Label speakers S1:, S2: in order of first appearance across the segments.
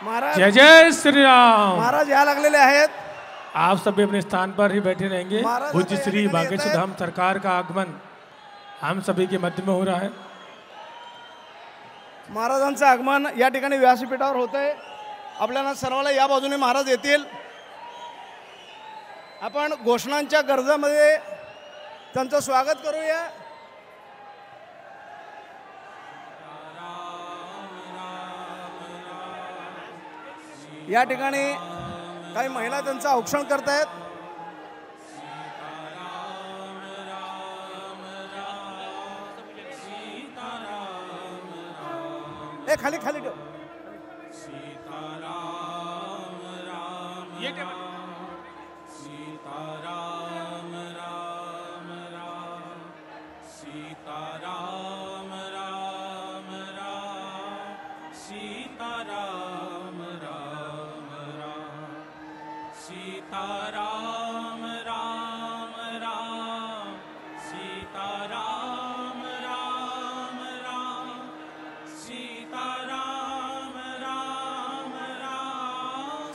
S1: महाराज
S2: जय जय श्री राम।
S1: महाराज या लागलेले आहेत।
S2: आप सभी अपने स्थान पर ही बैठे रहेंगे।
S1: महाराज
S2: पूज्य
S1: आता
S2: श्री
S1: या ठिकाणी
S2: बागेश्वर
S1: येत
S2: धाम सरकार का आगमन हम सभी के मध्य में हो रहा है।
S1: महाराजांचं आगमन या ठिकाणी व्यासपीठावर होतंय। आपल्याला सर्वांना या बाजूने महाराज येतील। आपण घोषणांच्या गरजामध्ये त्यांचं स्वागत करूया। या ठिकाणी काही महिला त्यांचं औक्षण करतायत। ए खाली खाली ठेव।
S2: ये क्या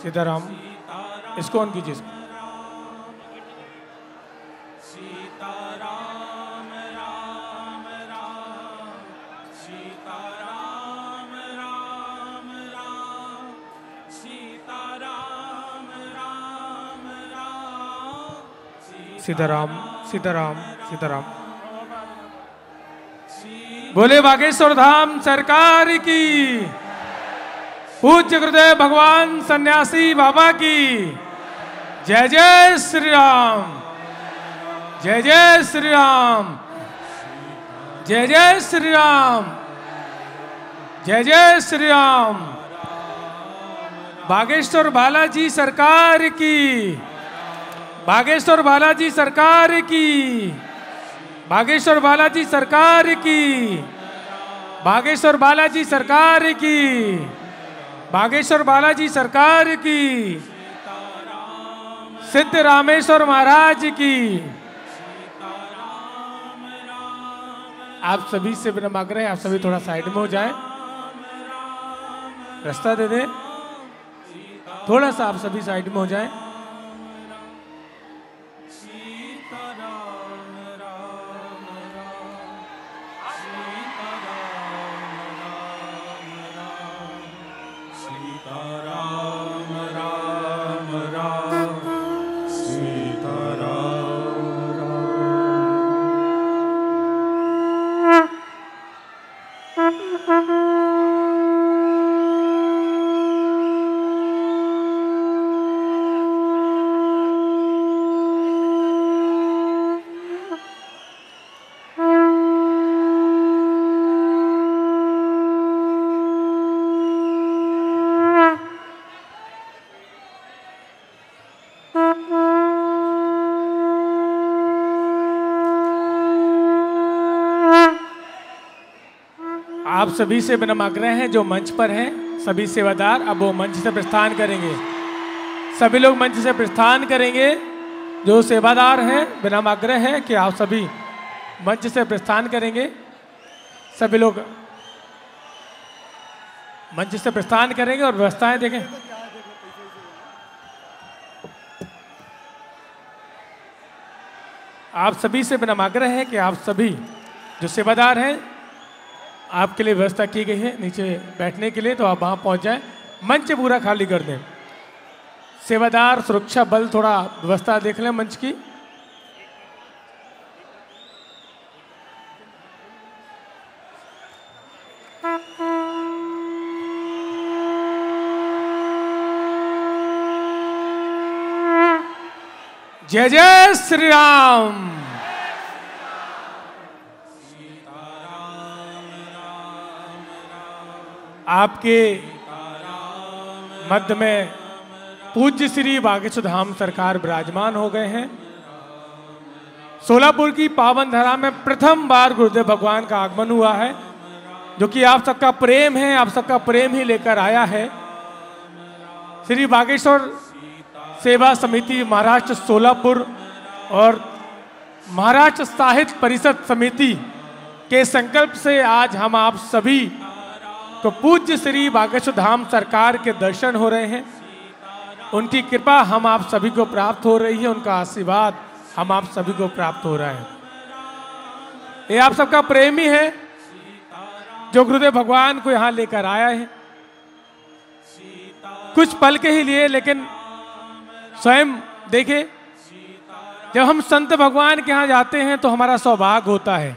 S2: सीताराम, इसको ऑन कीजिए। सीताराम सीताराम सीताराम। बोले बागेश्वर धाम सरकार की, पूज्य गुरुदेव भगवान सन्यासी बाबा की जय जय श्री राम। जय जय श्री राम। जय जय श्री राम। जय जय श्री राम। बागेश्वर बालाजी सरकार की, बागेश्वर बालाजी सरकार की, बागेश्वर बालाजी सरकार की, बागेश्वर बालाजी सरकार की, बागेश्वर बालाजी सरकार की, सिद्ध रामेश्वर महाराज की। आप सभी से बिना मांग रहे हैं, आप सभी थोड़ा साइड में हो जाएं, रास्ता दे दें। थोड़ा सा आप सभी साइड में हो जाएं। आप सभी से विनम्र आग्रह है, जो मंच पर हैं सभी सेवादार अब वो मंच से प्रस्थान करेंगे। सभी लोग मंच से प्रस्थान करेंगे। जो सेवादार हैं विनम्र आग्रह है कि आप सभी मंच से प्रस्थान करेंगे। सभी लोग मंच से प्रस्थान करेंगे और व्यवस्थाएं देखें। आप सभी से विनम्र आग्रह है कि आप सभी जो सेवादार हैं, आपके लिए व्यवस्था की गई है नीचे बैठने के लिए, तो आप वहाँ पहुँच जाएं। मंच पूरा खाली कर दें। सेवादार सुरक्षा बल थोड़ा व्यवस्था देख लें मंच की। जय जय श्री राम। आपके मध्य में पूज्य श्री बागेश्वर धाम सरकार विराजमान हो गए हैं। सोलापुर की पावन धरा में प्रथम बार गुरुदेव भगवान का आगमन हुआ है, जो कि आप सबका प्रेम है, आप सबका प्रेम ही लेकर आया है। श्री बागेश्वर सेवा समिति महाराष्ट्र सोलापुर और महाराष्ट्र साहित्य परिषद समिति के संकल्प से आज हम आप सभी तो पूज्य श्री बागेश्वर धाम सरकार के दर्शन हो रहे हैं। उनकी कृपा हम आप सभी को प्राप्त हो रही है, उनका आशीर्वाद हम आप सभी को प्राप्त हो रहा है। ये आप सबका प्रेमी है जो गुरुदेव भगवान को यहाँ लेकर आया है। कुछ पल के ही लिए, लेकिन स्वयं देखे, जब हम संत भगवान के यहाँ जाते हैं तो हमारा सौभाग्य होता है,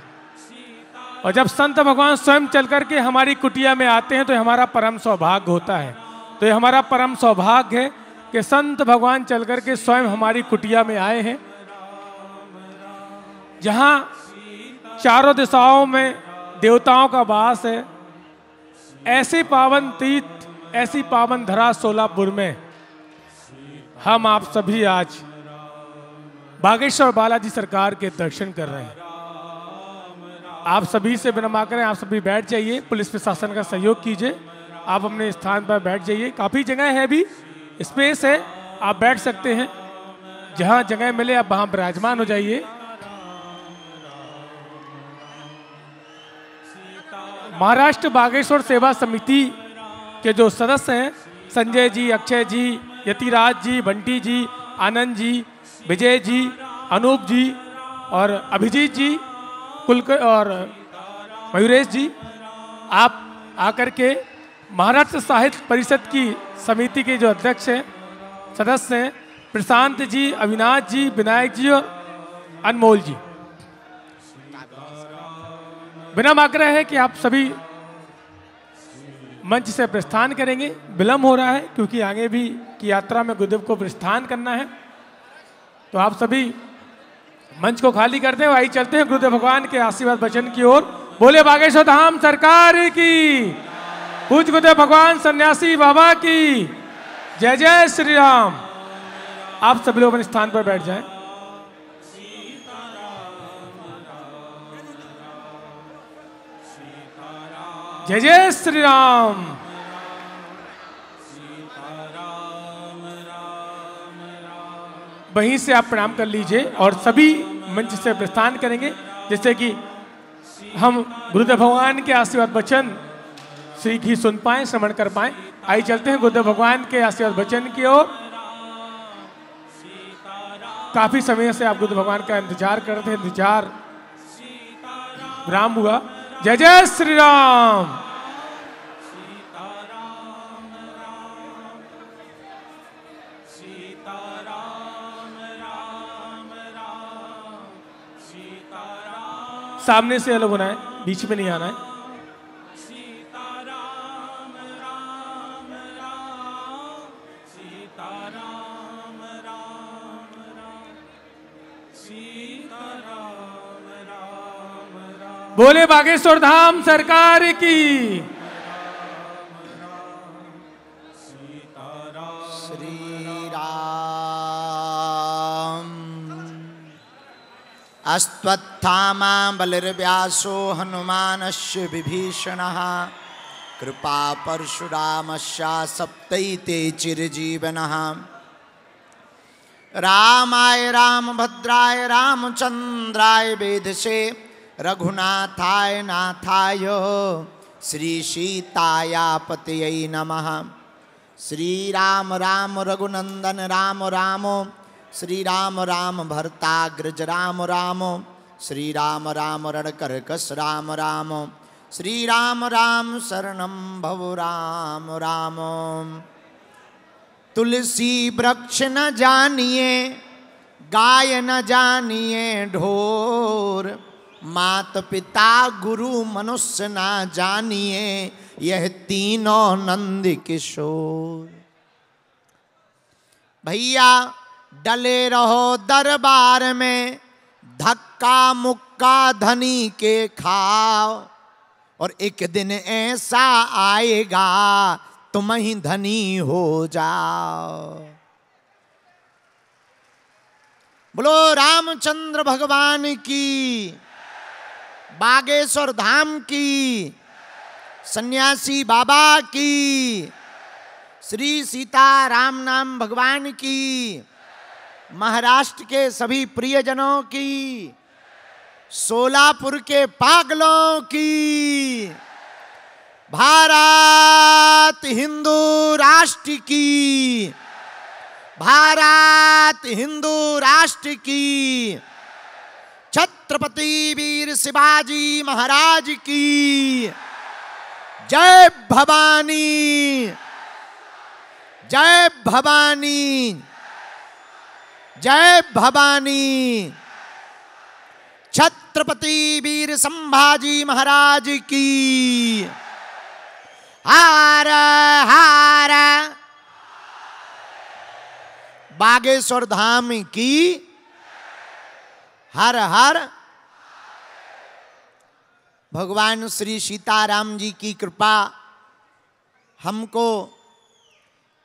S2: और जब संत भगवान स्वयं चल करके हमारी कुटिया में आते हैं तो हमारा परम सौभाग्य होता है। तो ये हमारा परम सौभाग्य है कि संत भगवान चल करके स्वयं हमारी कुटिया में आए हैं, जहाँ चारों दिशाओं में देवताओं का वास है। ऐसी पावन तीर्थ, ऐसी पावन धरा सोलापुर में हम आप सभी आज बागेश्वर बालाजी सरकार के दर्शन कर रहे हैं। आप सभी से विनम्र करें, आप सभी बैठ जाइए, पुलिस प्रशासन का सहयोग कीजिए, आप अपने स्थान पर बैठ जाइए। काफ़ी जगह है, भी स्पेस है, आप बैठ सकते हैं। जहाँ जगह मिले आप वहाँ विराजमान हो जाइए। महाराष्ट्र बागेश्वर सेवा समिति के जो सदस्य हैं, संजय जी, अक्षय जी, यतिराज जी, बंटी जी, आनंद जी, विजय जी, अनूप जी और अभिजीत जी, और मयूरेश जी, आप आकर के महाराष्ट्र साहित्य परिषद की समिति के जो अध्यक्ष हैं, सदस्य हैं, प्रशांत जी, अविनाश जी, विनायक जी और अनमोल जी, विनम्र आग्रह है कि आप सभी मंच से प्रस्थान करेंगे। विलम्ब हो रहा है क्योंकि आगे भी की यात्रा में गुरुदेव को प्रस्थान करना है, तो आप सभी मंच को खाली करते हैं। आइए चलते हैं गुरुदेव भगवान के आशीर्वाद वचन की ओर। बोले बागेश्वर धाम सरकार की, पूज्य गुरुदेव भगवान सन्यासी बाबा की जय जय श्री राम। आप सभी लोग अपने स्थान पर बैठ जाएं। जय जय श्री राम। वहीं से आप प्रणाम कर लीजिए और सभी मंच से प्रस्थान करेंगे, जिससे कि हम गुरुदेव भगवान के आशीर्वाद वचन श्री की सुन पाएं, श्रवण कर पाएं। आइए चलते हैं गुरुदेव भगवान के आशीर्वाद वचन की ओर। काफी समय से आप गुरुदेव भगवान का इंतजार कर रहे थे, इंतजार विराम हुआ। जय जय श्री राम। सामने से अलग होना है, बीच में नहीं आना है। बोले बागेश्वर धाम सरकार की।
S3: श्री राम। अश्वत्थामा बलिर्व्यासो हनुमानस्य विभीषणः कृपा परशुरामस्य सप्तैते चिरजीवनः। रामाय रामभद्राय रामचंद्राय वेधसे रघुनाथाय नाथाय श्री सीताया पतये नमः। श्री राम राम रघुनंदन राम राम, श्री राम राम भरताग्रज राम राम, श्री राम राम रणकर्कश राम राम, श्री राम राम शरणं भव राम राम। तुलसी वृक्ष न जानिए, गाय न जानिए ढोर, मात पिता गुरु मनुष्य ना जानिए, यह तीनों नंद किशोर। भैया डले रहो दरबार में, धक्का मुक्का धनी के खाओ, और एक दिन ऐसा आएगा तुम ही धनी हो जाओ। बोलो रामचंद्र भगवान की, बागेश्वर धाम की, सन्यासी बाबा की, श्री सीताराम नाम भगवान की, महाराष्ट्र के सभी प्रियजनों की, सोलापुर के पागलों की, भारत हिंदू राष्ट्र की, भारत हिंदू राष्ट्र की, छत्रपति वीर शिवाजी महाराज की जय भवानी, जय भवानी, जय भवानी। छत्रपति वीर संभाजी महाराज की हार हार, बागेश्वर धाम की हर हर। भगवान श्री सीताराम जी की कृपा, हमको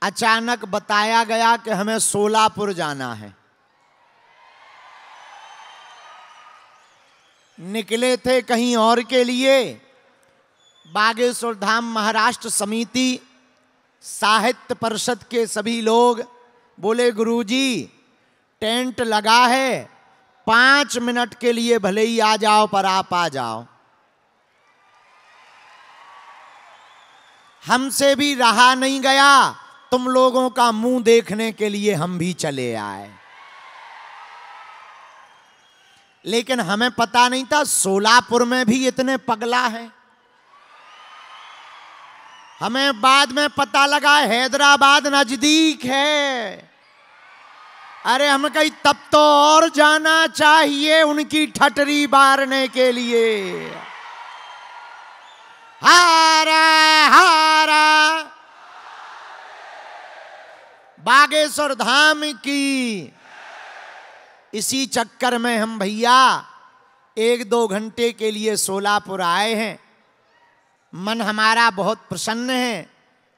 S3: अचानक बताया गया कि हमें सोलापुर जाना है। निकले थे कहीं और के लिए। बागेश्वर धाम महाराष्ट्र समिति साहित्य परिषद के सभी लोग बोले, गुरुजी टेंट लगा है, 5 मिनट के लिए भले ही आ जाओ, पर आप आ जाओ। हमसे भी रहा नहीं गया, तुम लोगों का मुंह देखने के लिए हम भी चले आए। लेकिन हमें पता नहीं था सोलापुर में भी इतने पगला हैं। हमें बाद में पता लगा हैदराबाद नजदीक है। अरे हम कहीं तब तो और जाना चाहिए उनकी ठटरी बारने के लिए। हारा हारा बागेश्वर धाम की। इसी चक्कर में हम भैया 1-2 घंटे के लिए सोलापुर आए हैं। मन हमारा बहुत प्रसन्न है।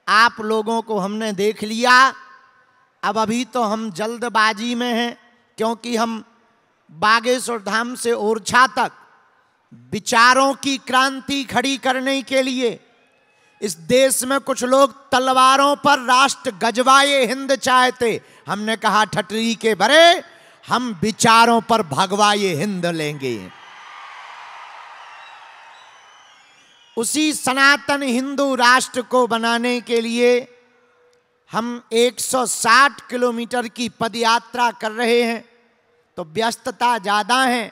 S3: आप लोगों को हमने देख लिया। अब अभी तो हम जल्दबाजी में हैं, क्योंकि हम बागेश्वर धाम से ओरछा तक विचारों की क्रांति खड़ी करने के लिए, इस देश में कुछ लोग तलवारों पर राष्ट्र गजवाए हिंद चाहते। हमने कहा ठटरी के बरे, हम विचारों पर भगवाए हिंद लेंगे। उसी सनातन हिंदू राष्ट्र को बनाने के लिए हम 160 किलोमीटर की पदयात्रा कर रहे हैं। तो व्यस्तता ज़्यादा है,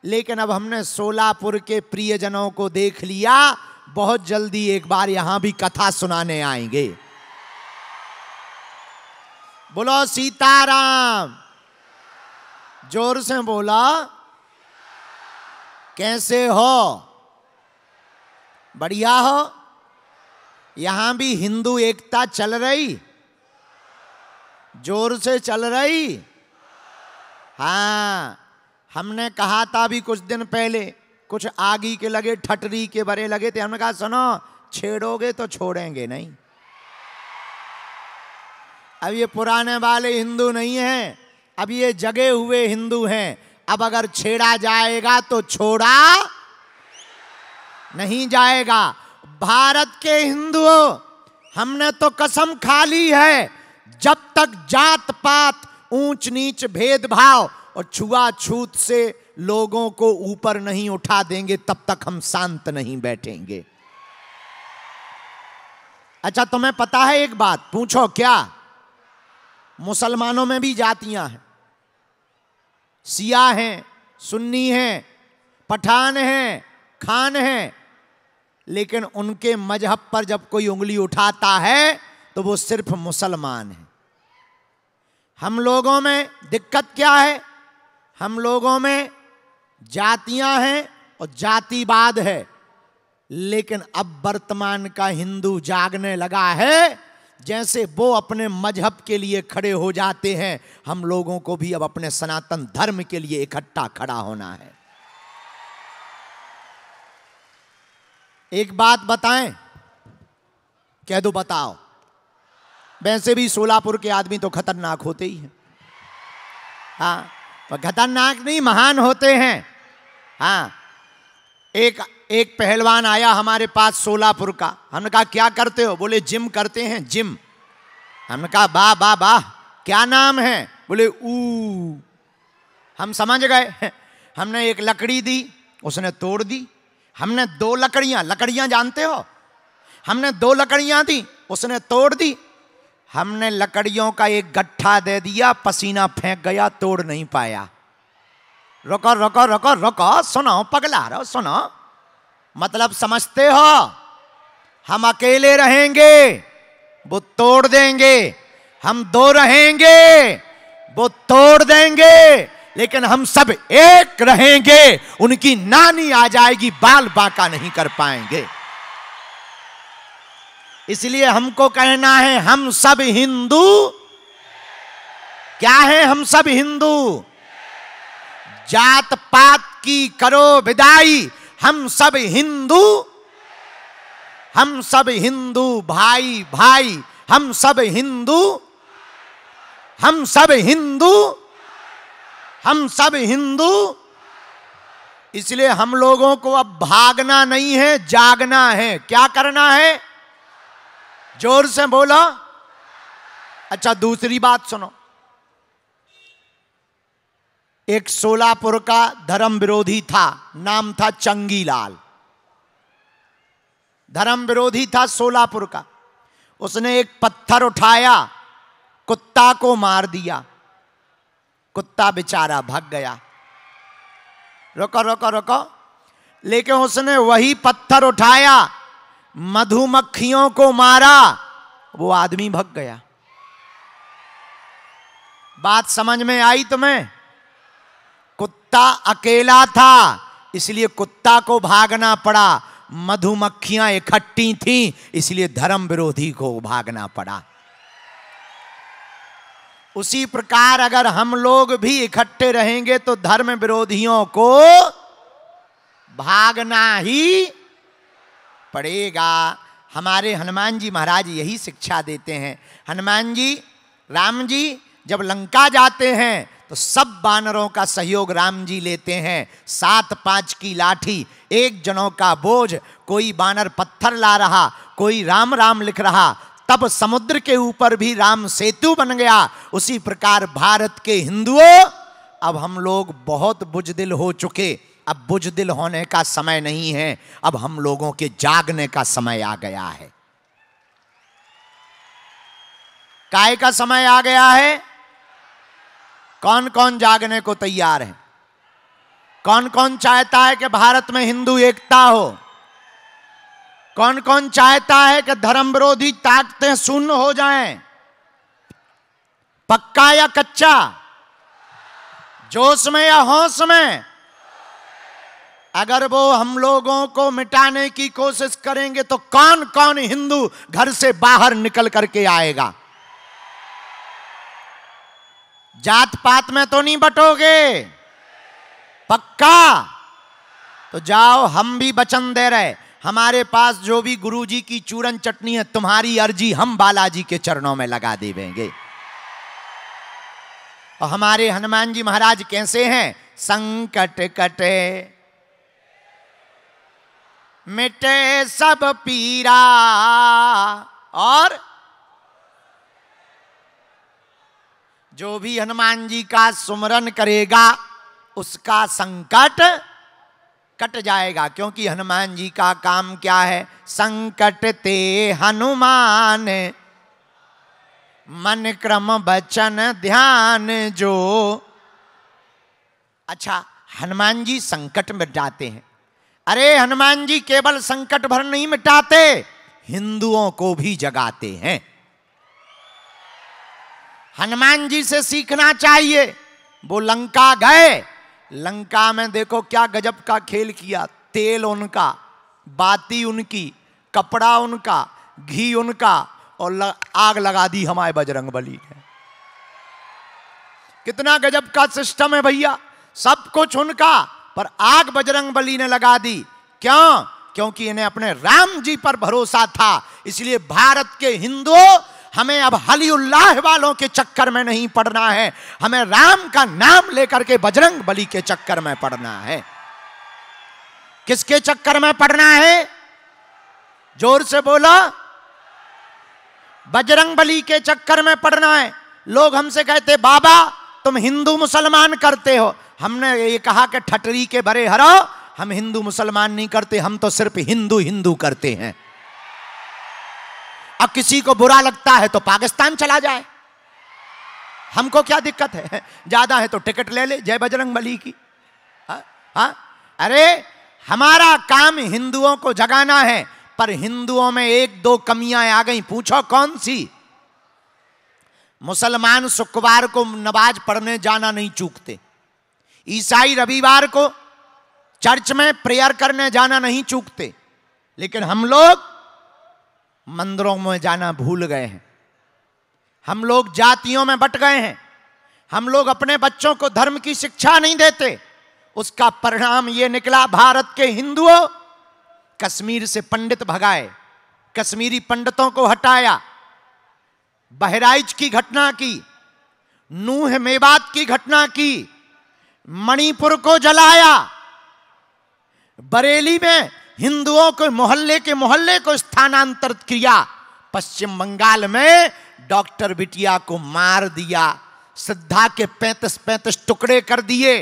S3: लेकिन अब हमने सोलापुर के प्रियजनों को देख लिया। बहुत जल्दी एक बार यहां भी कथा सुनाने आएंगे। बोलो सीताराम, जोर से बोला। कैसे हो? बढ़िया हो? यहां भी हिंदू एकता चल रही? जोर से चल रही? हाँ, हमने कहा था भी कुछ दिन पहले, कुछ आगी के लगे, ठटरी के बरे लगे थे। हमने कहा सुनो, छेड़ोगे तो छोड़ेंगे नहीं। अब ये पुराने वाले हिंदू नहीं हैं, अब ये जगे हुए हिंदू हैं। अब अगर छेड़ा जाएगा तो छोड़ा नहीं जाएगा। भारत के हिंदुओं, हमने तो कसम खा ली है, जब तक जात पात, ऊंच नीच, भेदभाव और छुआछूत से लोगों को ऊपर नहीं उठा देंगे, तब तक हम शांत नहीं बैठेंगे। अच्छा, तुम्हें पता है एक बात? पूछो क्या? मुसलमानों में भी जातियां हैं। सिया हैं, सुन्नी हैं, पठान हैं, खान हैं, लेकिन उनके मजहब पर जब कोई उंगली उठाता है तो वो सिर्फ मुसलमान है। हम लोगों में दिक्कत क्या है? हम लोगों में जातियां हैं और जातिवाद है। लेकिन अब वर्तमान का हिंदू जागने लगा है। जैसे वो अपने मजहब के लिए खड़े हो जाते हैं, हम लोगों को भी अब अपने सनातन धर्म के लिए इकट्ठा खड़ा होना है। एक बात बताएं? कह दो, बताओ। वैसे भी सोलापुर के आदमी तो खतरनाक होते ही हैं। हाँ, पर खतरनाक नहीं, महान होते हैं। हाँ, एक पहलवान आया हमारे पास सोलापुर का। हमने कहा क्या करते हो? बोले जिम करते हैं, जिम। हमने कहा वाह वाह वाह, क्या नाम है? बोले ऊ। हम समझ गए। हमने एक लकड़ी दी, उसने तोड़ दी। हमने 2 लकड़ियां जानते हो? हमने 2 लकड़ियां दी, उसने तोड़ दी। हमने लकड़ियों का एक गट्ठा दे दिया, पसीना फेंक गया, तोड़ नहीं पाया। रुको रुको रुको रुको, सुनो पगला रहो, सुनो, मतलब समझते हो? हम अकेले रहेंगे वो तोड़ देंगे, हम 2 रहेंगे वो तोड़ देंगे, लेकिन हम सब एक रहेंगे, उनकी नानी आ जाएगी, बाल बांका नहीं कर पाएंगे। इसलिए हमको कहना है हम सब हिंदू। क्या है हम सब हिंदू? जात पात की करो विदाई, हम सब हिंदू, हम सब हिंदू भाई भाई, हम सब हिंदू, हम सब हिंदू, हम सब हिंदू। इसलिए हम लोगों को अब भागना नहीं है, जागना है। क्या करना है? जोर से बोलो। अच्छा, दूसरी बात सुनो। एक सोलापुर का धर्म विरोधी था, नाम था चंगीलाल। धर्म विरोधी था सोलापुर का। उसने एक पत्थर उठाया, कुत्ता को मार दिया, कुत्ता बेचारा भाग गया। रुको रुको रुको, लेकिन उसने वही पत्थर उठाया, मधुमक्खियों को मारा, वो आदमी भाग गया। बात समझ में आई तुम्हें? कुत्ता अकेला था, इसलिए कुत्ता को भागना पड़ा। मधुमक्खियां इकट्ठी थीं, इसलिए धर्म विरोधी को भागना पड़ा। उसी प्रकार अगर हम लोग भी इकट्ठे रहेंगे तो धर्म विरोधियों को भागना ही पड़ेगा। हमारे हनुमान जी महाराज यही शिक्षा देते हैं। हनुमान जी, राम जी जब लंका जाते हैं तो सब बानरों का सहयोग राम जी लेते हैं। 7-5 की लाठी, 1 जनों का बोझ, कोई बानर पत्थर ला रहा, कोई राम राम लिख रहा। तब समुद्र के ऊपर भी राम सेतु बन गया। उसी प्रकार भारत के हिंदुओं, अब हम लोग बहुत बुजदिल हो चुके। अब बुजदिल होने का समय नहीं है, अब हम लोगों के जागने का समय आ गया है। काय का समय आ गया है? कौन कौन जागने को तैयार है? कौन कौन चाहता है कि भारत में हिंदू एकता हो? कौन कौन चाहता है कि धर्म विरोधी ताकतें शून्य हो जाएं? पक्का या कच्चा? जोश में या होश में? अगर वो हम लोगों को मिटाने की कोशिश करेंगे तो कौन कौन हिंदू घर से बाहर निकल करके आएगा? जात पात में तो नहीं बटोगे? पक्का? तो जाओ, हम भी वचन दे रहे, हमारे पास जो भी गुरुजी की चूरन चटनी है, तुम्हारी अर्जी हम बालाजी के चरणों में लगा देंगे। और हमारे हनुमान जी महाराज कैसे हैं? संकट कटे मिटे सब पीरा, और जो भी हनुमान जी का सुमरन करेगा उसका संकट कट जाएगा। क्योंकि हनुमान जी का काम क्या है? संकट ते हनुमान, मन क्रम वचन ध्यान जो। अच्छा, हनुमान जी संकट मिटाते हैं। अरे हनुमान जी केवल संकट भर नहीं मिटाते, हिंदुओं को भी जगाते हैं। हनुमान जी से सीखना चाहिए। वो लंका गए, लंका में देखो क्या गजब का खेल किया। तेल उनका, बाती उनकी, कपड़ा उनका, घी उनका, और आग लगा दी हमारे बजरंगबली ने। कितना गजब का सिस्टम है भैया। सब कुछ उनका, पर आग बजरंगबली ने लगा दी। क्यों? क्योंकि इन्हें अपने राम जी पर भरोसा था। इसलिए भारत के हिंदुओं, हमें अब हलीउल्लाह वालों के चक्कर में नहीं पड़ना है, हमें राम का नाम लेकर के बजरंगबली के चक्कर में पड़ना है। किसके चक्कर में पड़ना है? जोर से बोलो। बजरंगबली के चक्कर में पड़ना है। लोग हमसे कहते, बाबा तुम हिंदू मुसलमान करते हो। हमने ये कहा कि ठटरी के बरे हरो, हम हिंदू मुसलमान नहीं करते, हम तो सिर्फ हिंदू हिंदू करते हैं। और किसी को बुरा लगता है तो पाकिस्तान चला जाए, हमको क्या दिक्कत है? ज्यादा है तो टिकट ले ले जय बजरंग बली की। हाँ, अरे हमारा काम हिंदुओं को जगाना है, पर हिंदुओं में एक दो कमियां आ गई, पूछो कौन सी? मुसलमान शुक्रवार को नमाज पढ़ने जाना नहीं चूकते, ईसाई रविवार को चर्च में प्रेयर करने जाना नहीं चूकते, लेकिन हम लोग मंदिरों में जाना भूल गए हैं। हम लोग जातियों में बट गए हैं, हम लोग अपने बच्चों को धर्म की शिक्षा नहीं देते। उसका परिणाम यह निकला, भारत के हिंदुओं कश्मीर से पंडित भगाए, कश्मीरी पंडितों को हटाया, बहराइच की घटना की, नूह मेवात की घटना की, मणिपुर को जलाया, बरेली में हिंदुओं को मोहल्ले को स्थानांतरित किया, पश्चिम बंगाल में डॉक्टर बिटिया को मार दिया, श्रद्धा के 35 टुकड़े कर दिए,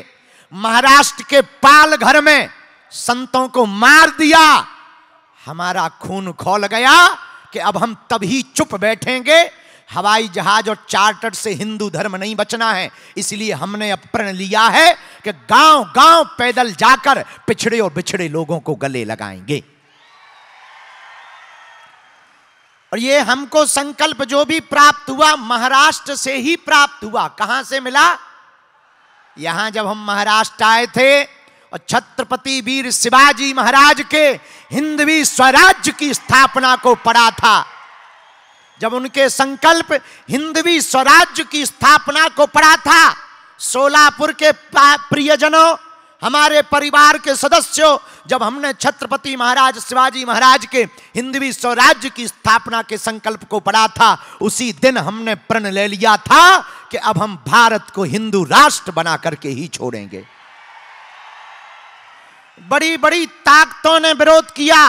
S3: महाराष्ट्र के पालघर में संतों को मार दिया। हमारा खून खौल गया कि अब हम तभी चुप बैठेंगे, हवाई जहाज और चार्टर से हिंदू धर्म नहीं बचना है। इसलिए हमने अब प्रण लिया है कि गांव गांव पैदल जाकर पिछड़े और बिछड़े लोगों को गले लगाएंगे। और ये हमको संकल्प जो भी प्राप्त हुआ महाराष्ट्र से ही प्राप्त हुआ। कहां से मिला? यहां जब हम महाराष्ट्र आए थे और छत्रपति वीर शिवाजी महाराज के हिंदवी स्वराज्य की स्थापना को पढ़ा था, जब उनके संकल्प हिंदवी स्वराज्य की स्थापना को पढ़ा था, सोलापुर के प्रियजनों, हमारे परिवार के सदस्यों, जब हमने छत्रपति महाराज शिवाजी महाराज के हिंदवी स्वराज्य की स्थापना के संकल्प को पढ़ा था, उसी दिन हमने प्रण ले लिया था कि अब हम भारत को हिंदू राष्ट्र बना करके ही छोड़ेंगे। बड़ी बड़ी ताकतों ने विरोध किया,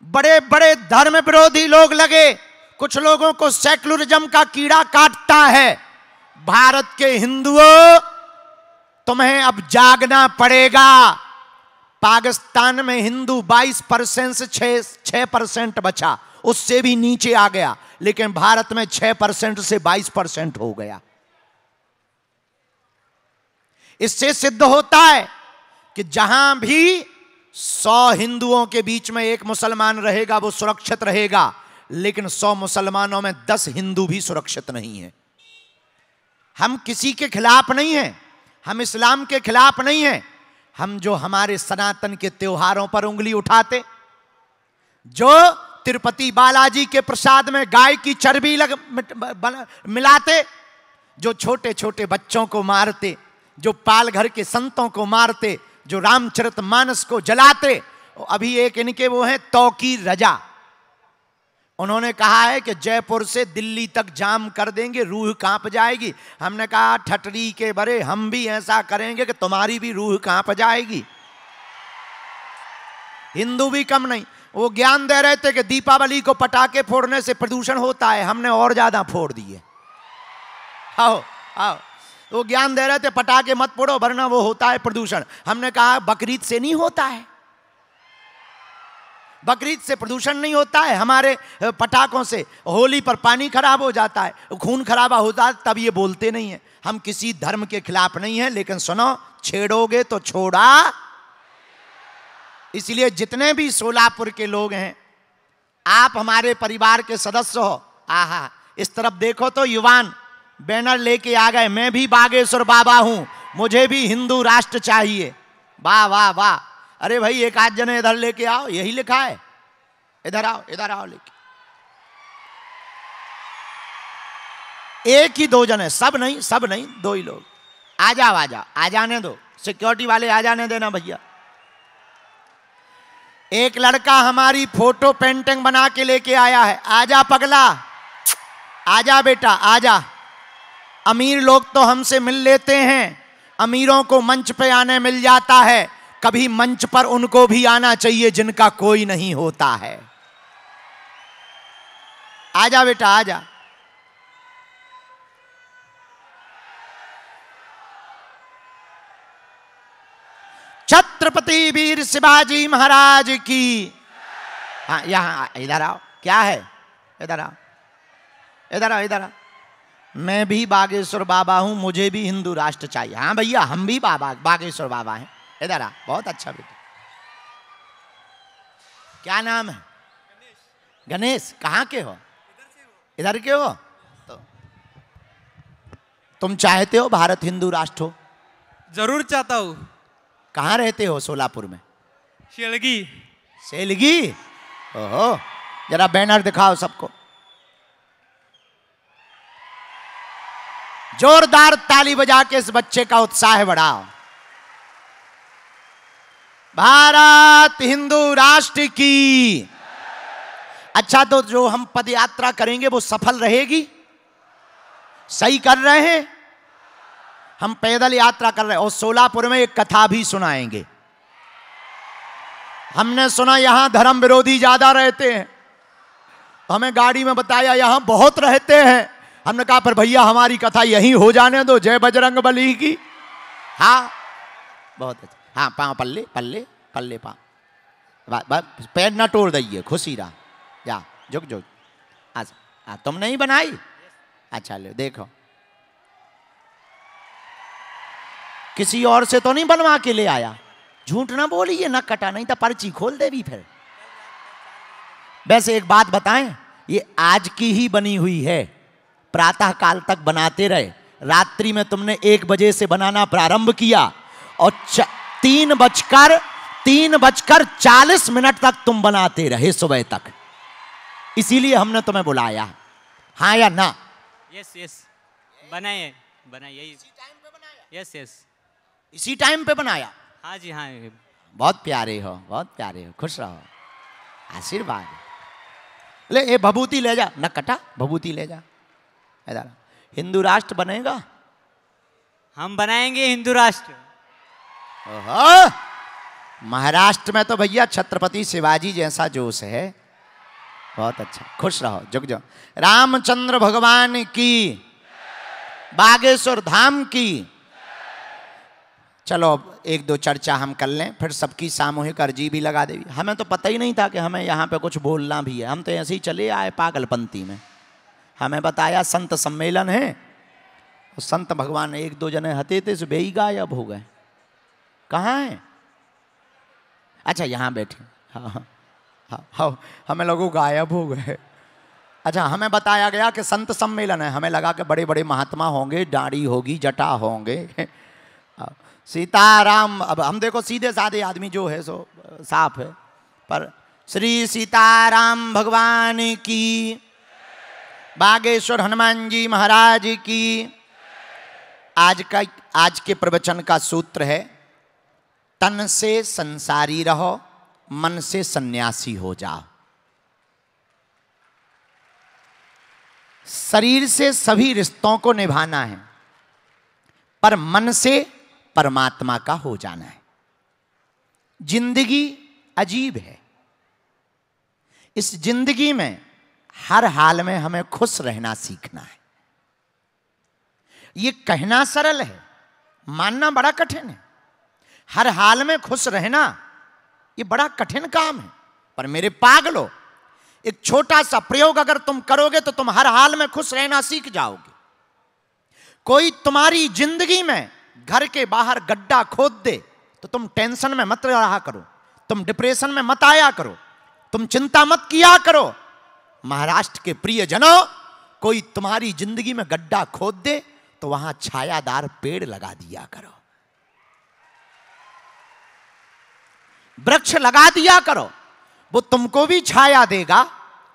S3: बड़े बड़े धर्म विरोधी लोग लगे, कुछ लोगों को सेक्युलरिज्म का कीड़ा काटता है। भारत के हिंदुओं, तुम्हें अब जागना पड़ेगा। पाकिस्तान में हिंदू 22% से 6% बचा, उससे भी नीचे आ गया, लेकिन भारत में 6% से 22% हो गया। इससे सिद्ध होता है कि जहां भी 100 हिंदुओं के बीच में एक मुसलमान रहेगा वो सुरक्षित रहेगा, लेकिन 100 मुसलमानों में 10 हिंदू भी सुरक्षित नहीं है। हम किसी के खिलाफ नहीं हैं, हम इस्लाम के खिलाफ नहीं हैं। हम जो हमारे सनातन के त्योहारों पर उंगली उठाते, जो तिरुपति बालाजी के प्रसाद में गाय की चर्बी मिलाते, जो छोटे छोटे बच्चों को मारते, जो पालघर के संतों को मारते, जो रामचरितमानस को जलाते। अभी एक इनके वो हैं तौकीर रजा, उन्होंने कहा है कि जयपुर से दिल्ली तक जाम कर देंगे, रूह कांप जाएगी। हमने कहा ठटरी के बरे, हम भी ऐसा करेंगे कि तुम्हारी भी रूह कांप जाएगी। हिंदू भी कम नहीं, वो ज्ञान दे रहे थे कि दीपावली को पटाखे फोड़ने से प्रदूषण होता है, हमने और ज्यादा फोड़ दिए। आओ आओ, वो ज्ञान दे रहे थे पटाखे मत फोड़ो वरना वो होता है प्रदूषण। हमने कहा बकरीद से नहीं होता है, बकरीद से प्रदूषण नहीं होता है, हमारे पटाखों से होली पर पानी खराब हो जाता है, खून खराबा होता है, तब ये बोलते नहीं है। हम किसी धर्म के खिलाफ नहीं है, लेकिन सुनो, छेड़ोगे तो छोड़ा। इसलिए जितने भी सोलापुर के लोग हैं, आप हमारे परिवार के सदस्य हो। आहा, इस तरफ देखो तो युवान बैनर लेके आ गए, मैं भी बागेश्वर बाबा हूं, मुझे भी हिंदू राष्ट्र चाहिए। वाह वाह वाह। अरे भाई एक आध जने इधर लेके आओ, यही लिखा है, इधर आओ लेके। एक ही 2 जने, सब नहीं 2 ही लोग। आ जाओ आ जाने दो, सिक्योरिटी वाले आ जाने देना भैया। एक लड़का हमारी फोटो पेंटिंग बना के लेके आया है। आजा पगला, आजा बेटा आजा। अमीर लोग तो हमसे मिल लेते हैं, अमीरों को मंच पे आने मिल जाता है, कभी मंच पर उनको भी आना चाहिए जिनका कोई नहीं होता है। आजा बेटा आजा। छत्रपति वीर शिवाजी महाराज की। हाँ, यहां इधर आओ। क्या है? इधर आ, इधर आ, इधर आ। मैं भी बागेश्वर बाबा हूं, मुझे भी हिंदू राष्ट्र चाहिए। हाँ भैया, हम भी बागेश्वर बाबा हैं। इधर आ, बहुत अच्छा बेटा। क्या नाम है? गणेश। कहाँ के हो? इधर के हो? तो तुम चाहते हो भारत हिंदू राष्ट्र हो?
S4: जरूर चाहता हूँ।
S3: कहाँ रहते हो? सोलापुर में।
S4: शेलगी।
S3: सेलगी? ओहो, जरा बैनर दिखाओ सबको। जोरदार ताली बजा के इस बच्चे का उत्साह बढ़ाओ। भारत हिंदू राष्ट्र की। अच्छा, तो जो हम पद यात्रा करेंगे वो सफल रहेगी? सही कर रहे हैं? हम पैदल यात्रा कर रहे हैं और सोलापुर में एक कथा भी सुनाएंगे। हमने सुना यहां धर्म विरोधी ज्यादा रहते हैं, हमें गाड़ी में बताया यहां बहुत रहते हैं। हमने कहा पर भैया हमारी कथा यहीं हो जाने दो, जय बजरंग बली की। हाँ बहुत अच्छा। हाँ, पाँव पल्ले पल्ले पल्ले पाँव, पैर न तोड़ दइए, खुशी रहा। जा झुक झुक। अच्छा, तुम नहीं बनाई? अच्छा ले देखो, किसी और से तो नहीं बनवा के ले आया? झूठ ना बोलिए, ना कटा, नहीं तो पर्ची खोल देवी फिर। वैसे एक बात बताएं, ये आज की ही बनी हुई है। प्रातः काल तक बनाते रहे, रात्रि में तुमने 1 बजे से बनाना प्रारंभ किया और 3:40 तक तुम बनाते रहे सुबह तक। इसीलिए हमने तुम्हें बुलाया। हाँ या ना?
S4: यस यस, बनाइए बनाइए। इसी टाइम पे बनाया? यस यस,
S3: इसी टाइम पे बनाया।
S4: हाँ जी हाँ।
S3: बहुत प्यारे हो, बहुत प्यारे हो, खुश रहो, आशीर्वाद। ले ये भभूति ले जा, न कटा, भभूति ले जा। इधर हिंदू राष्ट्र बनेगा?
S4: हम बनाएंगे हिंदू राष्ट्र।
S3: ओहो, महाराष्ट्र में तो भैया छत्रपति शिवाजी जैसा जोश है। बहुत अच्छा, खुश रहो, जुग जाओ। रामचंद्र भगवान की, बागेश्वर धाम की। चलो अब 1-2 चर्चा हम कर लें, फिर सबकी सामूहिक अर्जी भी लगा देगी। हमें तो पता ही नहीं था कि हमें यहाँ पे कुछ बोलना भी है। हम तो ऐसे ही चले आए पागलपंती में। हमें बताया संत सम्मेलन है, और संत भगवान 1-2 जने हते थे सो बेही गायब हो गए। कहाँ हैं? अच्छा यहाँ बैठे। हाँ हाँ हाँ, हमें लोगों गायब हो गए। अच्छा, हमें बताया गया कि संत सम्मेलन है। हमें लगा कि बड़े बड़े महात्मा होंगे, दाढ़ी होगी, जटा होंगे, सीताराम। अब हम देखो सीधे साधे आदमी जो है सो साफ है, पर श्री सीताराम भगवान की, बागेश्वर हनुमान जी महाराज की। आज के प्रवचन का सूत्र है, तन से संसारी रहो, मन से सन्यासी हो जाओ। शरीर से सभी रिश्तों को निभाना है, पर मन से परमात्मा का हो जाना है। जिंदगी अजीब है। इस जिंदगी में हर हाल में हमें खुश रहना सीखना है। ये कहना सरल है, मानना बड़ा कठिन है। हर हाल में खुश रहना ये बड़ा कठिन काम है। पर मेरे पागलो, एक छोटा सा प्रयोग अगर तुम करोगे तो तुम हर हाल में खुश रहना सीख जाओगे। कोई तुम्हारी जिंदगी में घर के बाहर गड्ढा खोद दे तो तुम टेंशन में मत रहा करो, तुम डिप्रेशन में मत आया करो, तुम चिंता मत किया करो। महाराष्ट्र के प्रियजनों, कोई तुम्हारी जिंदगी में गड्ढा खोद दे तो वहां छायादार पेड़ लगा दिया करो, वृक्ष लगा दिया करो। वो तुमको भी छाया देगा,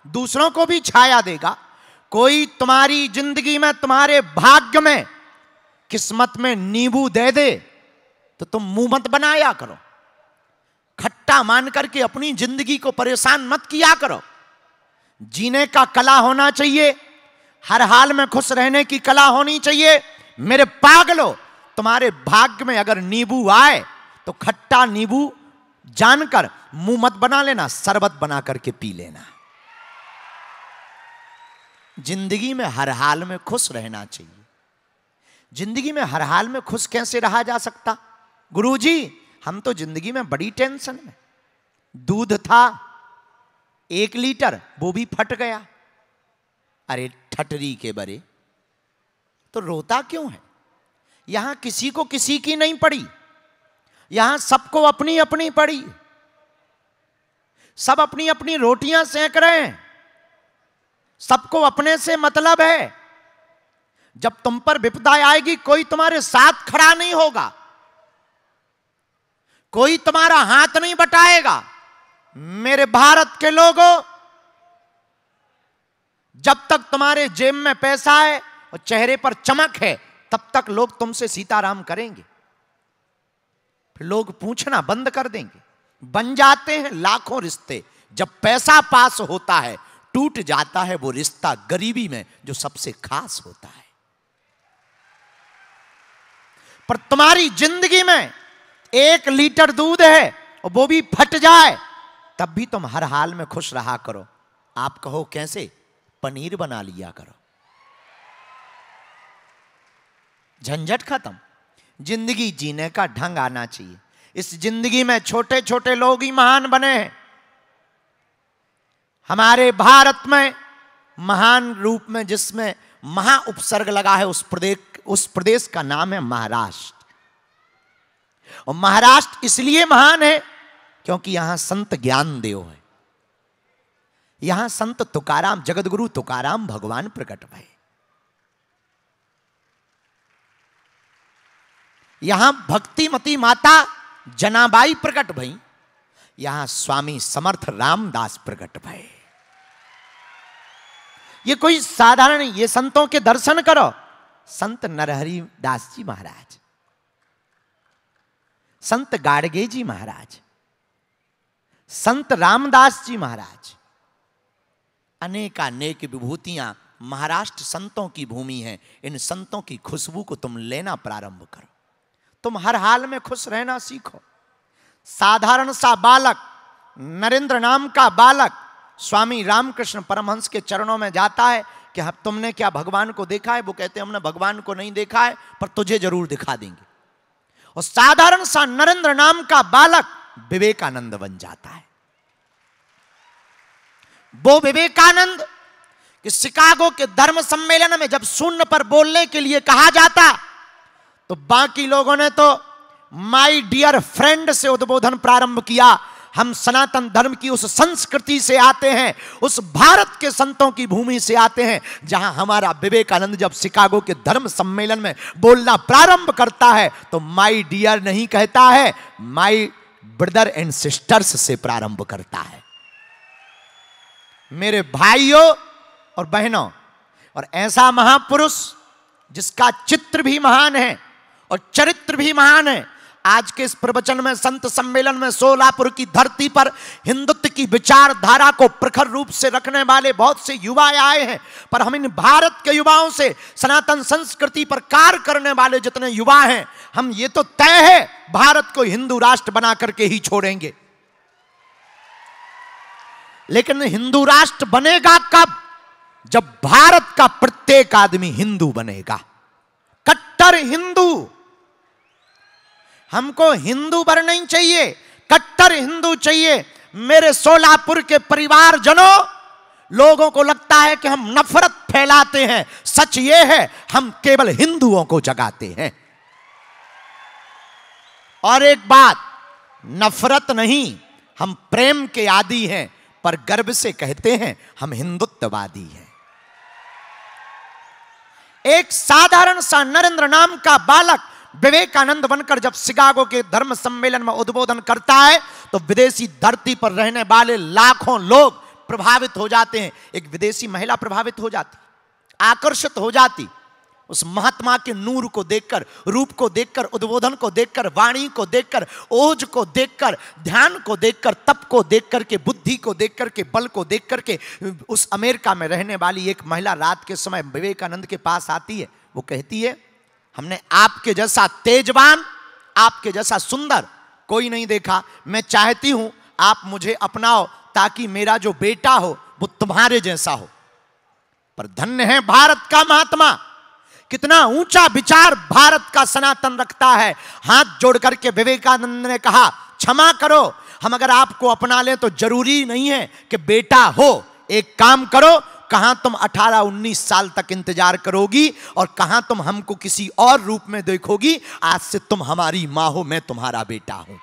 S3: दूसरों को भी छाया देगा। कोई तुम्हारी जिंदगी में, तुम्हारे भाग्य में, किस्मत में नींबू दे दे तो तुम मुंह मत बनाया करो, खट्टा मान करके अपनी जिंदगी को परेशान मत किया करो। जीने का कला होना चाहिए, हर हाल में खुश रहने की कला होनी चाहिए। मेरे पागलो, तुम्हारे भाग्य में अगर नींबू आए तो खट्टा नींबू जानकर मुंह मत बना लेना, शरबत बना करके पी लेना। जिंदगी में हर हाल में खुश रहना चाहिए। जिंदगी में हर हाल में खुश कैसे रहा जा सकता? गुरुजी, हम तो जिंदगी में बड़ी टेंशन में। दूध था 1 लीटर, वो भी फट गया। अरे ठटरी के बरे, तो रोता क्यों है? यहां किसी को किसी की नहीं पड़ी, यहां सबको अपनी अपनी पड़ी, सब अपनी अपनी रोटियां सेक रहे हैं, सबको अपने से मतलब है। जब तुम पर विपदा आएगी कोई तुम्हारे साथ खड़ा नहीं होगा, कोई तुम्हारा हाथ नहीं बटाएगा। मेरे भारत के लोगों, जब तक तुम्हारे जेब में पैसा है और चेहरे पर चमक है तब तक लोग तुमसे सीताराम करेंगे, फिर लोग पूछना बंद कर देंगे। बन जाते हैं लाखों रिश्ते, जब पैसा पास होता है टूट जाता है वो रिश्ता गरीबी में जो सबसे खास होता है। पर तुम्हारी जिंदगी में 1 लीटर दूध है और वो भी फट जाए तब भी तुम हर हाल में खुश रहा करो। आप कहो कैसे? पनीर बना लिया करो, झंझट खत्म। जिंदगी जीने का ढंग आना चाहिए। इस जिंदगी में छोटे छोटे लोग ही महान बने हैं। हमारे भारत में महान रूप में जिसमें महा उपसर्ग लगा है उस प्रदेश का नाम है महाराष्ट्र। और महाराष्ट्र इसलिए महान है क्योंकि यहां संत ज्ञानदेव है, यहां संत तुकाराम, जगतगुरु तुकाराम भगवान प्रकट भये। यहां भक्तिमती माता जनाबाई प्रकट भई, यहां स्वामी समर्थ रामदास प्रकट भये। ये कोई साधारण, ये संतों के दर्शन करो। संत नरहरि दास जी महाराज, संत गाड़गे जी महाराज, संत रामदास जी महाराज, अनेकानेक विभूतियां महाराष्ट्र संतों की भूमि है। इन संतों की खुशबू को तुम लेना प्रारंभ करो, तुम हर हाल में खुश रहना सीखो। साधारण सा बालक, नरेंद्र नाम का बालक स्वामी रामकृष्ण परमहंस के चरणों में जाता है कि तुमने क्या भगवान को देखा है? वो कहते हैं हमने भगवान को नहीं देखा है पर तुझे जरूर दिखा देंगे। और साधारण सा नरेंद्र नाम का बालक विवेकानंद बन जाता है। वो विवेकानंद कि शिकागो के धर्म सम्मेलन में जब शून्य पर बोलने के लिए कहा जाता तो बाकी लोगों ने तो माय डियर फ्रेंड से उद्बोधन प्रारंभ किया। हम सनातन धर्म की उस संस्कृति से आते हैं, उस भारत के संतों की भूमि से आते हैं जहां हमारा विवेकानंद जब शिकागो के धर्म सम्मेलन में बोलना प्रारंभ करता है तो माय डियर नहीं कहता है, माय ब्रदर एंड सिस्टर्स से प्रारंभ करता है। मेरे भाइयों और बहनों, और ऐसा महापुरुष जिसका चित्र भी महान है और चरित्र भी महान है। आज के इस प्रवचन में, संत सम्मेलन में सोलापुर की धरती पर हिंदुत्व की विचारधारा को प्रखर रूप से रखने वाले बहुत से युवा आए हैं, पर हम इन भारत के युवाओं से, सनातन संस्कृति पर कार्य करने वाले जितने युवा हैं, हम ये तो तय है भारत को हिंदू राष्ट्र बना करके ही छोड़ेंगे। लेकिन हिंदू राष्ट्र बनेगा कब? जब भारत का प्रत्येक आदमी हिंदू बनेगा, कट्टर हिंदू। हमको हिंदू भर नहीं चाहिए, कट्टर हिंदू चाहिए। मेरे सोलापुर के परिवारजनों, लोगों को लगता है कि हम नफरत फैलाते हैं, सच ये है हम केवल हिंदुओं को जगाते हैं। और एक बात, नफरत नहीं, हम प्रेम के आदी हैं, पर गर्व से कहते हैं हम हिंदुत्ववादी हैं। एक साधारण सा नरेंद्र नाम का बालक विवेकानंद बनकर जब शिकागो के धर्म सम्मेलन में उद्बोधन करता है तो विदेशी धरती पर रहने वाले लाखों लोग प्रभावित हो जाते हैं। एक विदेशी महिला प्रभावित हो जाती, आकर्षित हो जाती उस महात्मा के नूर को देखकर, रूप को देखकर, उद्बोधन को देखकर, वाणी को देखकर, ओज को देखकर, ध्यान को देखकर, तप को देखकर के, बुद्धि को देखकर के, बल को देखकर के। उस अमेरिका में रहने वाली एक महिला रात के समय विवेकानंद के पास आती है। वो कहती है हमने आपके जैसा तेजवान, आपके जैसा सुंदर कोई नहीं देखा। मैं चाहती हूं आप मुझे अपनाओ ताकि मेरा जो बेटा हो वो तुम्हारे जैसा हो। पर धन्य है भारत का महात्मा, कितना ऊंचा विचार भारत का सनातन रखता है। हाथ जोड़ करके विवेकानंद ने कहा क्षमा करो, हम अगर आपको अपना लें तो जरूरी नहीं है कि बेटा हो। एक काम करो, कहां तुम 18-19 साल तक इंतजार करोगी और कहां तुम हमको किसी और रूप में देखोगी। आज से तुम हमारी मां हो, मैं तुम्हारा बेटा हूं।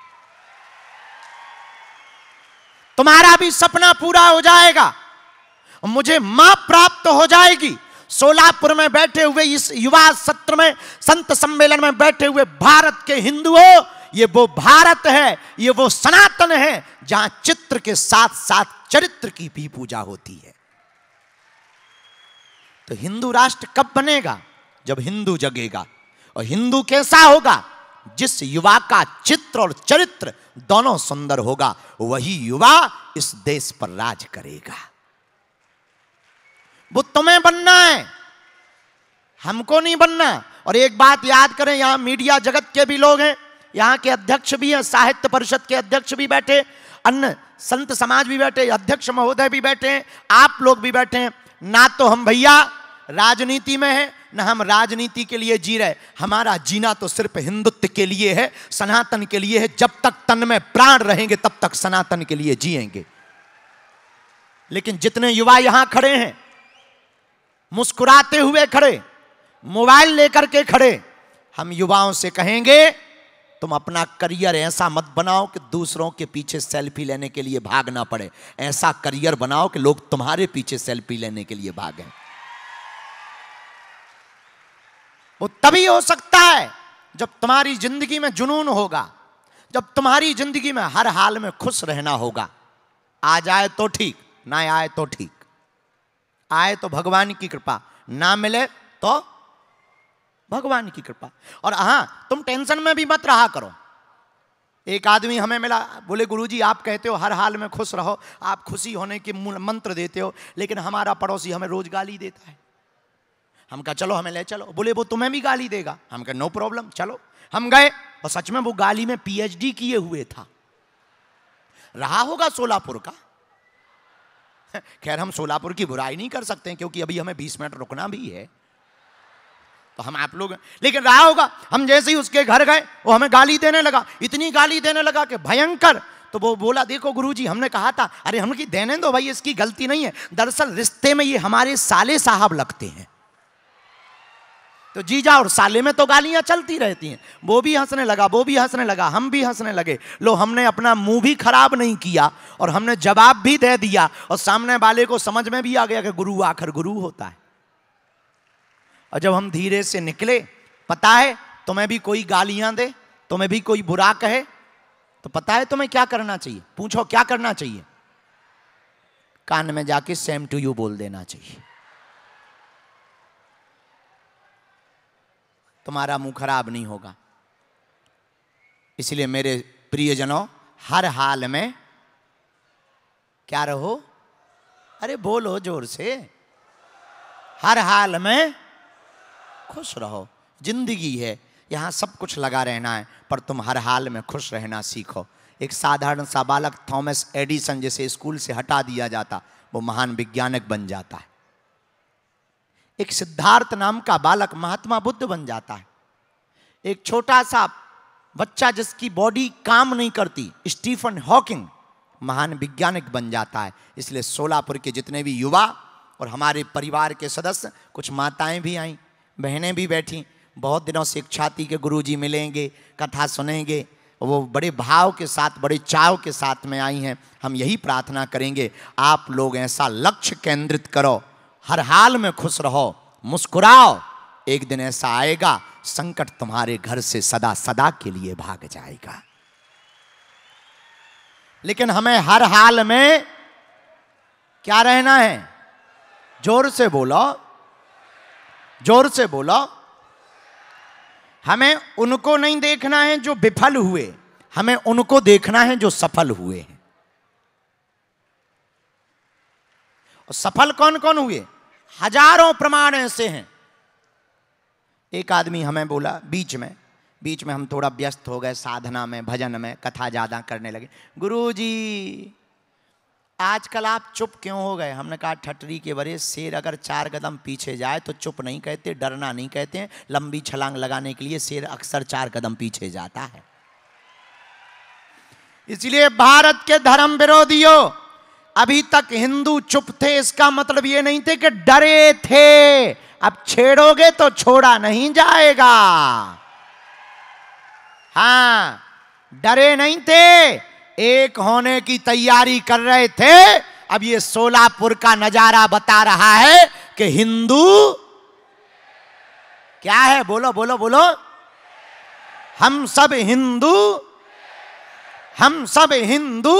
S3: तुम्हारा भी सपना पूरा हो जाएगा, मुझे मां प्राप्त हो जाएगी। सोलापुर में बैठे हुए इस युवा सत्र में, संत सम्मेलन में बैठे हुए भारत के हिंदुओं, ये वो भारत है, ये वो सनातन है जहां चित्र के साथ साथ चरित्र की भी पूजा होती है। तो हिंदू राष्ट्र कब बनेगा? जब हिंदू जगेगा। और हिंदू कैसा होगा? जिस युवा का चित्र और चरित्र दोनों सुंदर होगा, वही युवा इस देश पर राज करेगा। वो तुम्हें बनना है, हमको नहीं बनना। और एक बात याद करें, यहां मीडिया जगत के भी लोग हैं, यहां के अध्यक्ष भी हैं, साहित्य परिषद के अध्यक्ष भी बैठे, अन्य संत समाज भी बैठे, अध्यक्ष महोदय भी बैठे हैं, आप लोग भी बैठे हैं। ना तो हम भैया राजनीति में हैं, ना हम राजनीति के लिए जी रहे। हमारा जीना तो सिर्फ हिंदुत्व के लिए है, सनातन के लिए है। जब तक तन में प्राण रहेंगे तब तक सनातन के लिए जिएंगे। लेकिन जितने युवा यहां खड़े हैं, मुस्कुराते हुए खड़े, मोबाइल लेकर के खड़े, हम युवाओं से कहेंगे तुम अपना करियर ऐसा मत बनाओ कि दूसरों के पीछे सेल्फी लेने के लिए भागना पड़े। ऐसा करियर बनाओ कि लोग तुम्हारे पीछे सेल्फी लेने के लिए भागें। वो तभी हो सकता है जब तुम्हारी जिंदगी में जुनून होगा, जब तुम्हारी जिंदगी में हर हाल में खुश रहना होगा। आ जाए तो ठीक, ना आए तो ठीक। आए तो भगवान की कृपा, ना मिले तो भगवान की कृपा। और हां, तुम टेंशन में भी मत रहा करो। एक आदमी हमें मिला, बोले गुरुजी आप कहते हो हर हाल में खुश रहो, आप खुशी होने के मंत्र देते हो, लेकिन हमारा पड़ोसी हमें रोज गाली देता है। हम कहा चलो हमें ले चलो। बोले वो तुम्हें भी गाली देगा। हम कहा नो प्रॉब्लम, चलो। हम गए और सच में वो गाली में PhD किए हुए था, रहा होगा सोलापुर का। खैर हम सोलापुर की बुराई नहीं कर सकते क्योंकि अभी हमें 20 मिनट रुकना भी है, तो हम आप लोग, लेकिन रहा होगा। हम जैसे ही उसके घर गए, वो हमें गाली देने लगा, इतनी गाली देने लगा कि भयंकर। तो वो बोला देखो गुरुजी, हमने कहा था। अरे हम की देने दो भाई, इसकी गलती नहीं है। दरअसल रिश्ते में ये हमारे साले साहब लगते हैं, तो जीजा और साले में तो गालियां चलती रहती हैं। वो भी हंसने लगा, वो भी हंसने लगा, हम भी हंसने लगे। लो, हमने अपना मुंह भी खराब नहीं किया और हमने जवाब भी दे दिया, और सामने वाले को समझ में भी आ गया कि गुरु आखिर गुरु होता है। और जब हम धीरे से निकले, पता है तुम्हें भी कोई गालियां दे, तुम्हें भी कोई बुरा कहे, तो पता है तुम्हें क्या करना चाहिए? पूछो क्या करना चाहिए? कान में जाके सेम टू यू बोल देना चाहिए। तुम्हारा मुंह खराब नहीं होगा। इसलिए मेरे प्रियजनों, हर हाल में क्या रहो? अरे बोलो जोर से, हर हाल में खुश रहो। जिंदगी है, यहां सब कुछ लगा रहना है, पर तुम हर हाल में खुश रहना सीखो। एक साधारण सा बालक थॉमस एडिसन जिसे स्कूल से हटा दिया जाता, वो महान वैज्ञानिक बन जाता है। एक सिद्धार्थ नाम का बालक महात्मा बुद्ध बन जाता है। एक छोटा सा बच्चा जिसकी बॉडी काम नहीं करती, स्टीफन हॉकिंग, महान वैज्ञानिक बन जाता है। इसलिए सोलापुर के जितने भी युवा और हमारे परिवार के सदस्य, कुछ माताएं भी आईं, बहनें भी बैठी, बहुत दिनों से इच्छा थी कि गुरुजी मिलेंगे, कथा सुनेंगे। वो बड़े भाव के साथ, बड़े चाव के साथ में आई हैं। हम यही प्रार्थना करेंगे, आप लोग ऐसा लक्ष्य केंद्रित करो, हर हाल में खुश रहो, मुस्कुराओ। एक दिन ऐसा आएगा, संकट तुम्हारे घर से सदा सदा के लिए भाग जाएगा। लेकिन हमें हर हाल में क्या रहना है? जोर से बोलो, जोर से बोलो। हमें उनको नहीं देखना है जो विफल हुए, हमें उनको देखना है जो सफल हुए हैं। और सफल कौन कौन हुए? हजारों प्रमाण ऐसे हैं। एक आदमी हमें बोला बीच में हम थोड़ा व्यस्त हो गए साधना में, भजन में, कथा ज़्यादा करने लगे। गुरुजी आजकल आप चुप क्यों हो गए? हमने कहा ठटरी के बरे, शेर अगर 4 कदम पीछे जाए तो चुप नहीं कहते, डरना नहीं कहते हैं। लंबी छलांग लगाने के लिए शेर अक्सर 4 कदम पीछे जाता है। इसलिए भारत के धर्म विरोधियों, अभी तक हिंदू चुप थे, इसका मतलब ये नहीं थे कि डरे थे। अब छेड़ोगे तो छोड़ा नहीं जाएगा। हां, डरे नहीं थे, एक होने की तैयारी कर रहे थे। अब ये सोलापुर का नजारा बता रहा है कि हिंदू क्या है, बोलो बोलो बोलो, हम सब हिंदू, हम सब हिंदू,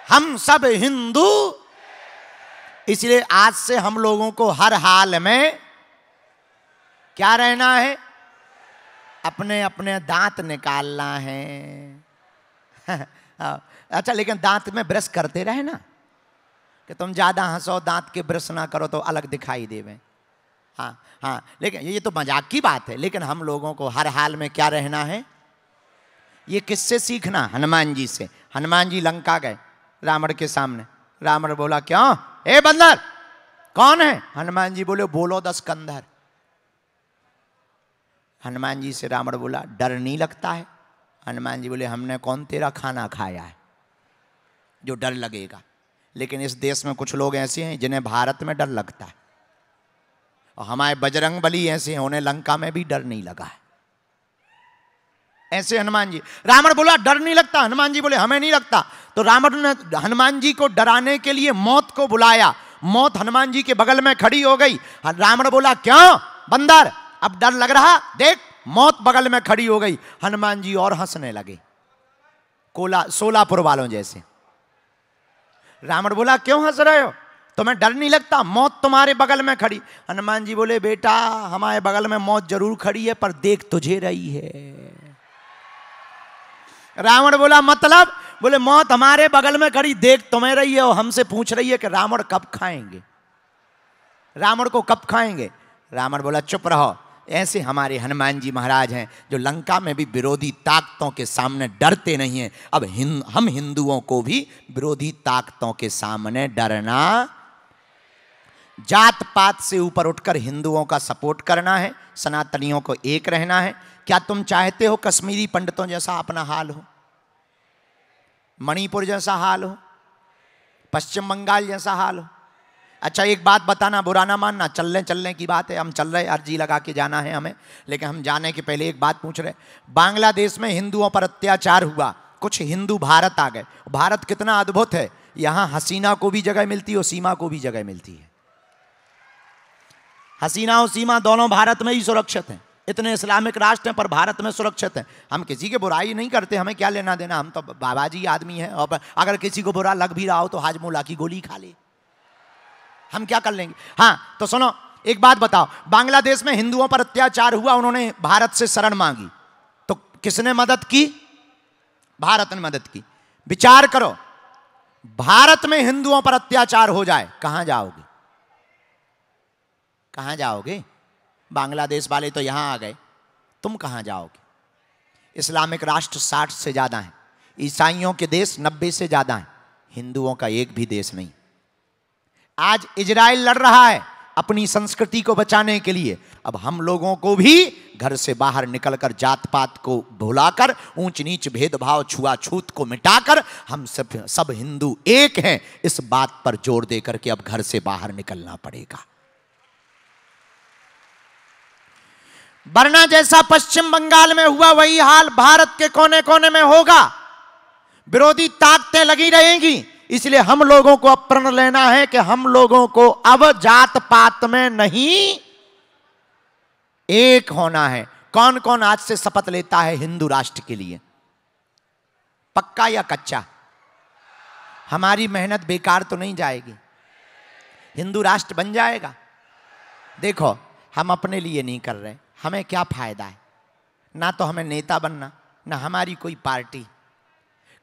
S3: हम सब हिंदू। इसलिए आज से हम लोगों को हर हाल में क्या रहना है, अपने अपने दांत निकालना है। अच्छा, लेकिन दांत में ब्रश करते रहे ना, कि तुम ज्यादा हंसो, दांत के ब्रश ना करो तो अलग दिखाई देवे। हाँ हाँ, लेकिन ये तो मजाक की बात है, लेकिन हम लोगों को हर हाल में क्या रहना है। ये किससे सीखना, हनुमान जी से। हनुमान जी लंका गए रावण के सामने, रावण बोला क्यों, ए बंदर कौन है? हनुमान जी बोले बोलो 10 कंधर। हनुमान जी से रावण बोला डर नहीं लगता है? हनुमान जी बोले हमने कौन तेरा खाना खाया है जो डर लगेगा। लेकिन इस देश में कुछ लोग ऐसे हैं जिन्हें भारत में डर लगता है, और हमारे बजरंग बली ऐसे हैं, उन्हें लंका में भी डर नहीं लगा है। ऐसे हनुमान जी, रावण बोला डर नहीं लगता, हनुमान जी बोले हमें नहीं लगता। तो रावण ने हनुमान जी को डराने के लिए मौत को बुलाया। मौत हनुमान जी के बगल में खड़ी हो गई। रावण बोला क्यों बंदर, अब डर लग रहा? देख, मौत बगल में खड़ी हो गई। हनुमान जी और हंसने लगे, सोलापुर वालों जैसे। रावण बोला क्यों हंस रहे हो, तुम्हें डर नहीं लगता, मौत तुम्हारे बगल में खड़ी। हनुमान जी बोले बेटा हमारे बगल में मौत जरूर खड़ी है, पर देख तुझे रही है। रावण बोला मतलब? बोले मौत हमारे बगल में खड़ी, देख तुम्हें रही है, और हमसे पूछ रही है कि रावण कब खाएंगे, रावण को कब खाएंगे। रावण बोला चुप रहो। ऐसे हमारे हनुमान जी महाराज हैं जो लंका में भी विरोधी ताकतों के सामने डरते नहीं हैं। अब हम हिंदुओं को भी विरोधी ताकतों के सामने डरना, जात पात से ऊपर उठकर हिंदुओं का सपोर्ट करना है, सनातनियों को एक रहना है। क्या तुम चाहते हो कश्मीरी पंडितों जैसा अपना हाल हो, मणिपुर जैसा हाल हो, पश्चिम बंगाल जैसा हाल हो? अच्छा एक बात बताना, बुरा ना मानना, चलने की बात है, हम चल रहे, अर्जी लगा के जाना है हमें, लेकिन हम जाने के पहले एक बात पूछ रहे। बांग्लादेश में हिंदुओं पर अत्याचार हुआ, कुछ हिंदू भारत आ गए। भारत कितना अद्भुत है, यहां हसीना को भी जगह मिलती है और सीमा को भी जगह मिलती है। हसीना और सीमा दोनों भारत में ही सुरक्षित हैं। इतने इस्लामिक राष्ट्र हैं पर भारत में सुरक्षित हैं। हम किसी की बुराई नहीं करते, हमें क्या लेना देना, हम तो बाबाजी आदमी हैं। और अगर किसी को बुरा लग भी रहा हो तो हाजमोला की गोली खा ले, हम क्या कर लेंगे। हाँ तो सुनो एक बात बताओ, बांग्लादेश में हिंदुओं पर अत्याचार हुआ, उन्होंने भारत से शरण मांगी, तो किसने मदद की? भारत ने मदद की। विचार करो, भारत में हिंदुओं पर अत्याचार हो जाए, कहां जाओगे, कहां जाओगे? बांग्लादेश वाले तो यहां आ गए, तुम कहां जाओगे? इस्लामिक राष्ट्र 60 से ज्यादा हैं, ईसाइयों के देश 90 से ज्यादा हैं, हिंदुओं का एक भी देश नहीं। आज इजराइल लड़ रहा है अपनी संस्कृति को बचाने के लिए। अब हम लोगों को भी घर से बाहर निकलकर जात पात को भुलाकर, ऊंच नीच भेदभाव छुआछूत को मिटाकर हम सब हिंदू एक हैं, इस बात पर जोर देकर के अब घर से बाहर निकलना पड़ेगा। वरना जैसा पश्चिम बंगाल में हुआ वही हाल भारत के कोने कोने में होगा, विरोधी ताकतें लगी रहेंगी। इसलिए हम लोगों को अब प्रण लेना है कि हम लोगों को अब जात पात में नहीं एक होना है। कौन कौन आज से शपथ लेता है हिंदू राष्ट्र के लिए? पक्का या कच्चा? हमारी मेहनत बेकार तो नहीं जाएगी, हिंदू राष्ट्र बन जाएगा। देखो हम अपने लिए नहीं कर रहे, हमें क्या फायदा है, ना तो हमें नेता बनना, ना हमारी कोई पार्टी।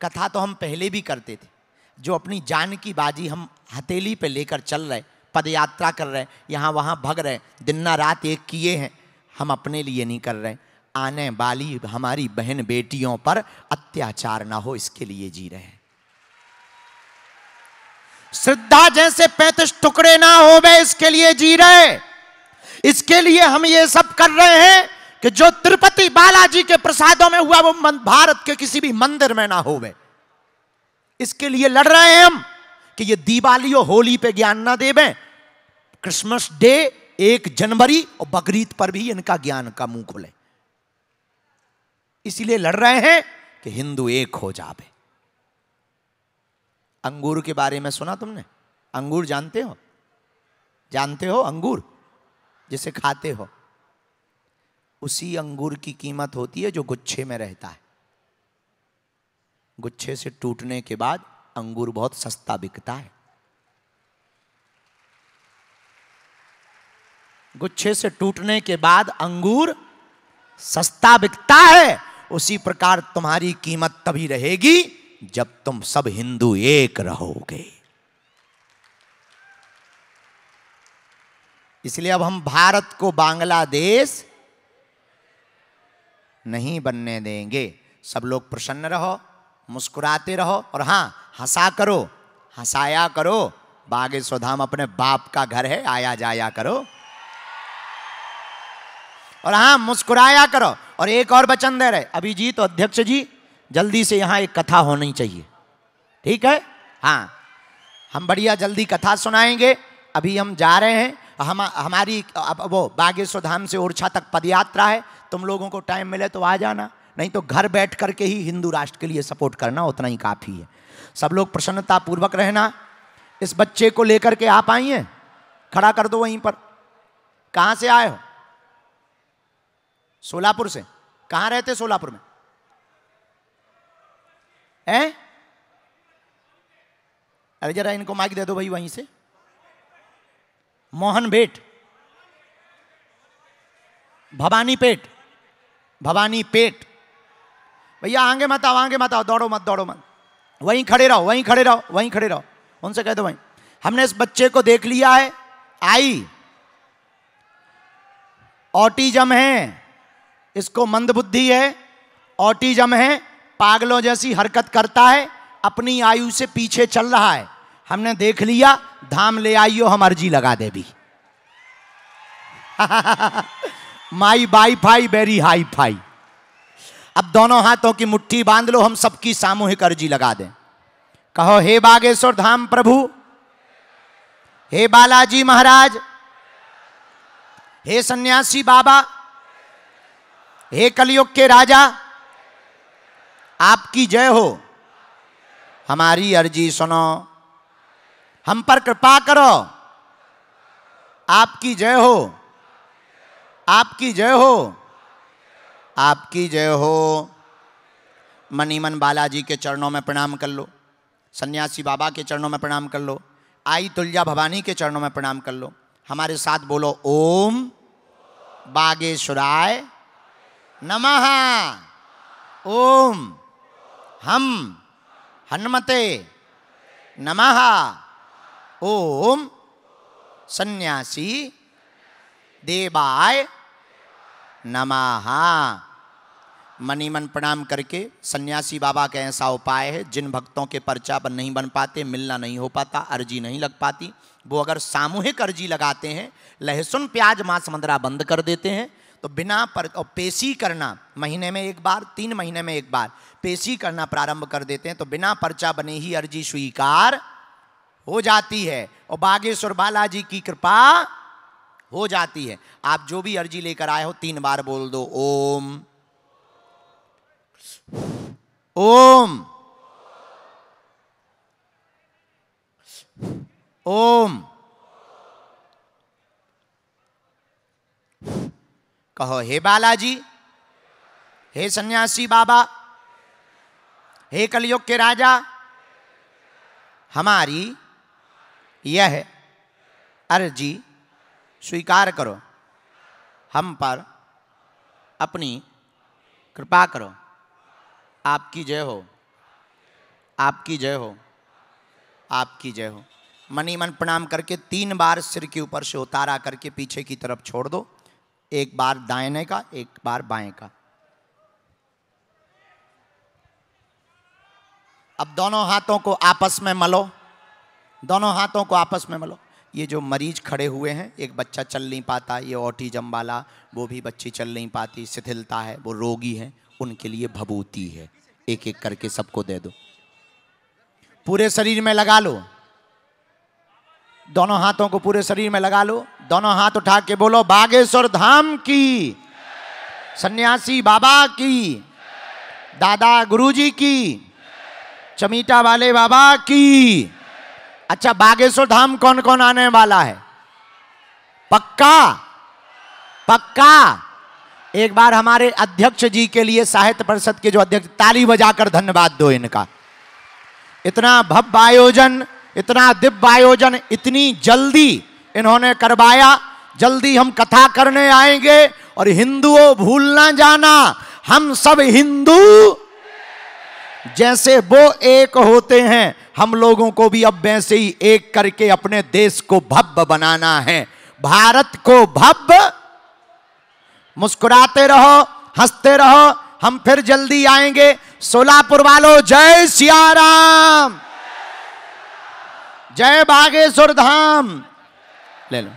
S3: कथा तो हम पहले भी करते थे, जो अपनी जान की बाजी हम हथेली पे लेकर चल रहे, पद यात्रा कर रहे, यहाँ वहाँ भग रहे, दिन रात एक किए हैं, हम अपने लिए नहीं कर रहे। आने वाली हमारी बहन बेटियों पर अत्याचार ना हो इसके लिए जी रहे हैं। श्रद्धा जैसे 35 टुकड़े ना हो वे इसके लिए जी रहे। इसके लिए हम ये सब कर रहे हैं कि जो तिरुपति बालाजी के प्रसादों में हुआ वो भारत के किसी भी मंदिर में ना होवे, इसके लिए लड़ रहे हैं हम। कि ये दिवाली और होली पे ज्ञान ना देवें, क्रिसमस डे 1 जनवरी और बकरीद पर भी इनका ज्ञान का मुंह खुले। इसीलिए लड़ रहे हैं कि हिंदू एक हो जावे। अंगूर के बारे में सुना तुमने? अंगूर जानते हो? जानते हो अंगूर जिसे खाते हो? उसी अंगूर की कीमत होती है जो गुच्छे में रहता है। गुच्छे से टूटने के बाद अंगूर बहुत सस्ता बिकता है। गुच्छे से टूटने के बाद अंगूर सस्ता बिकता है। उसी प्रकार तुम्हारी कीमत तभी रहेगी जब तुम सब हिंदू एक रहोगे। इसलिए अब हम भारत को बांग्लादेश नहीं बनने देंगे। सब लोग प्रसन्न रहो, मुस्कुराते रहो और हां हंसा करो, हंसाया करो। बागेश्वर धाम अपने बाप का घर है, आया जाया करो और हां मुस्कुराया करो। और एक और वचन दे रहे अभिजीत और अध्यक्ष जी, जल्दी से यहां एक कथा होनी चाहिए, ठीक है? हां, हम बढ़िया जल्दी कथा सुनाएंगे। अभी हम जा रहे हैं, हमारी वो बागेश्वर धाम से ओरछा तक पदयात्रा है। तुम लोगों को टाइम मिले तो आ जाना, नहीं तो घर बैठ करके ही हिंदू राष्ट्र के लिए सपोर्ट करना, उतना ही काफी है। सब लोग प्रसन्नता पूर्वक रहना। इस बच्चे को लेकर के आप आई हैं, खड़ा कर दो वहीं पर। कहां से आए हो? सोलापुर से। कहां रहते सोलापुर में? हैं? अरे जरा इनको माइक दे दो भाई वहीं से। मोहन भेट, भवानी पेट, भवानी पेट। भैया आगे मत आओ, आगे मत आओ, दौड़ो मत, दौड़ो मत, वहीं खड़े रहो, वहीं खड़े रहो, वहीं खड़े रहो। उनसे कह दो वहीं। हमने इस बच्चे को देख लिया है, आई ऑटिज्म है, इसको मंदबुद्धि है, ऑटिज्म है, पागलों जैसी हरकत करता है, अपनी आयु से पीछे चल रहा है। हमने देख लिया, धाम ले आइयो, हम अर्जी लगा दे भी। माई बाई फाई वेरी हाई फाई। अब दोनों हाथों की मुट्ठी बांध लो, हम सबकी सामूहिक अर्जी लगा दें। कहो, हे बागेश्वर धाम प्रभु, हे बालाजी महाराज, हे सन्यासी बाबा, हे कलयुग के राजा, आपकी जय हो। हमारी अर्जी सुनो, हम पर कृपा करो। आपकी जय हो, आपकी जय हो, आपकी जय हो। मनीमन बालाजी के चरणों में प्रणाम कर लो, सन्यासी बाबा के चरणों में प्रणाम कर लो, आई तुलजा भवानी के चरणों में प्रणाम कर लो। हमारे साथ बोलो, ओम बागेश्वराय नमः, ओम हम हनुमते नमः, ओम सन्यासी देवाय नमः। मनीमन प्रणाम करके सन्यासी बाबा का ऐसा उपाय है, जिन भक्तों के पर्चा पर नहीं बन पाते, मिलना नहीं हो पाता, अर्जी नहीं लग पाती, वो अगर सामूहिक अर्जी लगाते हैं, लहसुन प्याज मांस मंदरा बंद कर देते हैं, तो बिना पर और पेशी करना महीने में एक बार, 3 महीने में एक बार पेशी करना प्रारंभ कर देते हैं, तो बिना पर्चा बने ही अर्जी स्वीकार हो जाती है और बागेश्वर बालाजी की कृपा हो जाती है। आप जो भी अर्जी लेकर आए हो 3 बार बोल दो, ओम ओम ओम। कहो, हे बालाजी, हे सन्यासी बाबा, हे कलयुग के राजा, हमारी यह अर्जी स्वीकार करो, हम पर अपनी कृपा करो। आपकी जय हो, आपकी जय हो, आपकी जय हो। मनी मन प्रणाम करके 3 बार सिर के ऊपर से उतारा करके पीछे की तरफ छोड़ दो, एक बार दाहिने का, एक बार बाएं का। अब दोनों हाथों को आपस में मलो, दोनों हाथों को आपस में मलो। ये जो मरीज खड़े हुए हैं, एक बच्चा चल नहीं पाता, ये ऑटिज्म वाला, वो भी बच्ची चल नहीं पाती, शिथिलता है, वो रोगी हैं, उनके लिए भभूति है, एक एक करके सबको दे दो, पूरे शरीर में लगा लो, दोनों हाथों को पूरे शरीर में लगा लो, दोनों हाथ उठा के बोलो बागेश्वर धाम की, सन्यासी बाबा की, दादा गुरुजी की, चमीटा वाले बाबा की। अच्छा, बागेश्वर धाम कौन कौन आने वाला है? पक्का? पक्का? एक बार हमारे अध्यक्ष जी के लिए, साहित्य परिषद के जो अध्यक्ष, ताली बजाकर धन्यवाद दो इनका। इतना भव्य आयोजन, इतना दिव्य आयोजन इतनी जल्दी इन्होंने करवाया। जल्दी हम कथा करने आएंगे। और हिंदुओं भूल ना जाना, हम सब हिंदू जैसे वो एक होते हैं, हम लोगों को भी अब वैसे ही एक करके अपने देश को भव्य बनाना है, भारत को भव्य। मुस्कुराते रहो, हंसते रहो, हम फिर जल्दी आएंगे। सोलापुर वालों जय सिया राम, जय बागेश्वर धाम। ले लो।